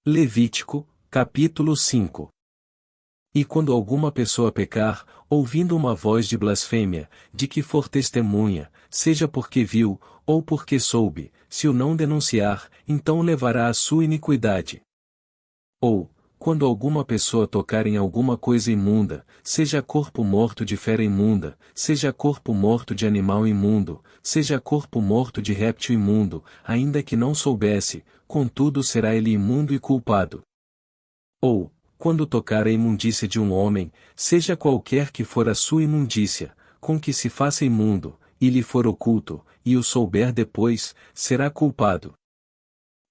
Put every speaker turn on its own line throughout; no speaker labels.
Levítico, capítulo 5. E quando alguma pessoa pecar, ouvindo uma voz de blasfêmia, de que for testemunha, seja porque viu, ou porque soube, se o não denunciar, então levará a sua iniquidade. Ou, quando alguma pessoa tocar em alguma coisa imunda, seja corpo morto de fera imunda, seja corpo morto de animal imundo, seja corpo morto de réptil imundo, ainda que não soubesse, contudo será ele imundo e culpado. Ou, quando tocar a imundícia de um homem, seja qualquer que for a sua imundícia, com que se faça imundo, e lhe for oculto, e o souber depois, será culpado.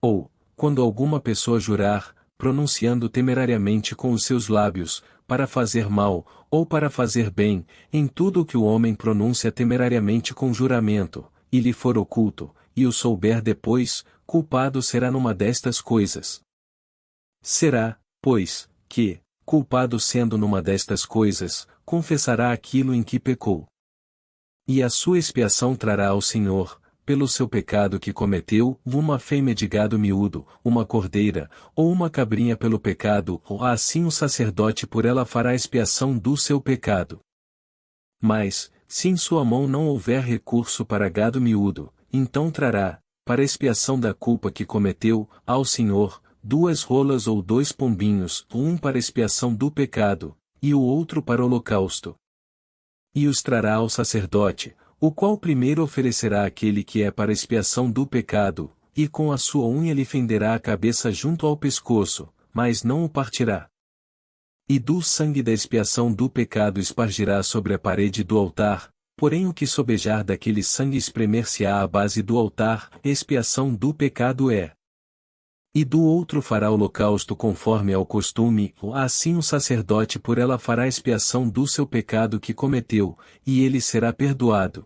Ou, quando alguma pessoa jurar, pronunciando temerariamente com os seus lábios, para fazer mal, ou para fazer bem, em tudo o que o homem pronuncia temerariamente com juramento, e lhe for oculto, e o souber depois, culpado será numa destas coisas. Será, pois, que, culpado sendo numa destas coisas, confessará aquilo em que pecou. E a sua expiação trará ao Senhor, pelo seu pecado que cometeu, uma fêmea de gado miúdo, uma cordeira, ou uma cabrinha pelo pecado, ou assim o sacerdote por ela fará expiação do seu pecado. Mas, se em sua mão não houver recurso para gado miúdo, então trará, para expiação da culpa que cometeu, ao Senhor, 2 rolas ou 2 pombinhos, um para expiação do pecado, e o outro para holocausto. E os trará ao sacerdote, o qual primeiro oferecerá aquele que é para expiação do pecado, e com a sua unha lhe fenderá a cabeça junto ao pescoço, mas não o partirá. E do sangue da expiação do pecado espargirá sobre a parede do altar, porém o que sobejar daquele sangue espremer-se-á à base do altar, expiação do pecado é. E do outro fará holocausto conforme ao costume, assim o sacerdote por ela fará expiação do seu pecado que cometeu, e ele será perdoado.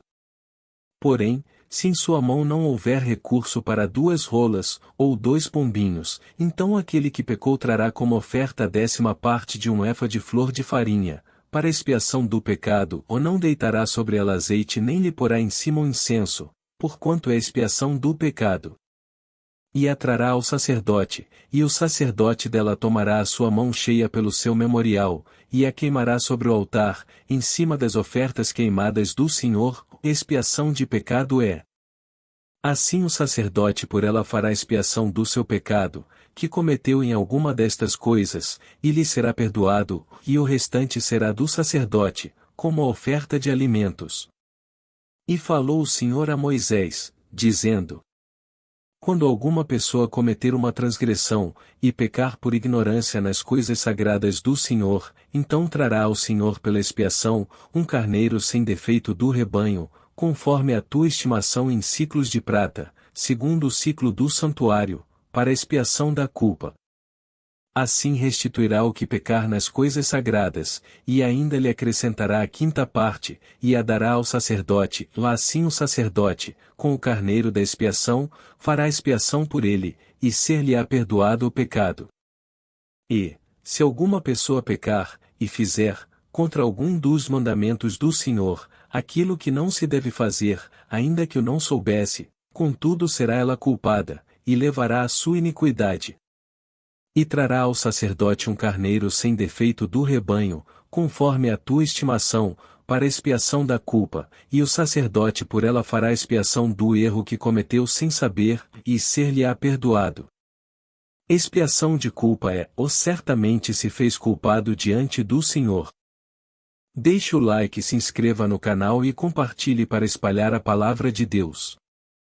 Porém, se em sua mão não houver recurso para 2 rolas, ou 2 pombinhos, então aquele que pecou trará como oferta a 10ª parte de um efa de flor de farinha, para expiação do pecado, ou não deitará sobre ela azeite nem lhe porá em cima o incenso, porquanto é expiação do pecado. E a trará ao sacerdote, e o sacerdote dela tomará a sua mão cheia pelo seu memorial, e a queimará sobre o altar, em cima das ofertas queimadas do Senhor, expiação de pecado é. Assim o sacerdote por ela fará expiação do seu pecado, que cometeu em alguma destas coisas, e lhe será perdoado, e o restante será do sacerdote, como a oferta de alimentos. E falou o Senhor a Moisés, dizendo: quando alguma pessoa cometer uma transgressão, e pecar por ignorância nas coisas sagradas do Senhor, então trará ao Senhor pela expiação, um carneiro sem defeito do rebanho, conforme a tua estimação em siclos de prata, segundo o ciclo do santuário, para expiação da culpa. Assim restituirá o que pecar nas coisas sagradas, e ainda lhe acrescentará a 5ª parte, e a dará ao sacerdote, assim o sacerdote, com o carneiro da expiação, fará expiação por ele, e ser-lhe-á perdoado o pecado. E, se alguma pessoa pecar, e fizer, contra algum dos mandamentos do Senhor, aquilo que não se deve fazer, ainda que o não soubesse, contudo será ela culpada, e levará a sua iniquidade. E trará ao sacerdote um carneiro sem defeito do rebanho, conforme a tua estimação, para expiação da culpa, e o sacerdote por ela fará expiação do erro que cometeu sem saber, e ser-lhe-á perdoado. Expiação de culpa é, ou certamente se fez culpado diante do Senhor. Deixe o like, se inscreva no canal e compartilhe para espalhar a palavra de Deus.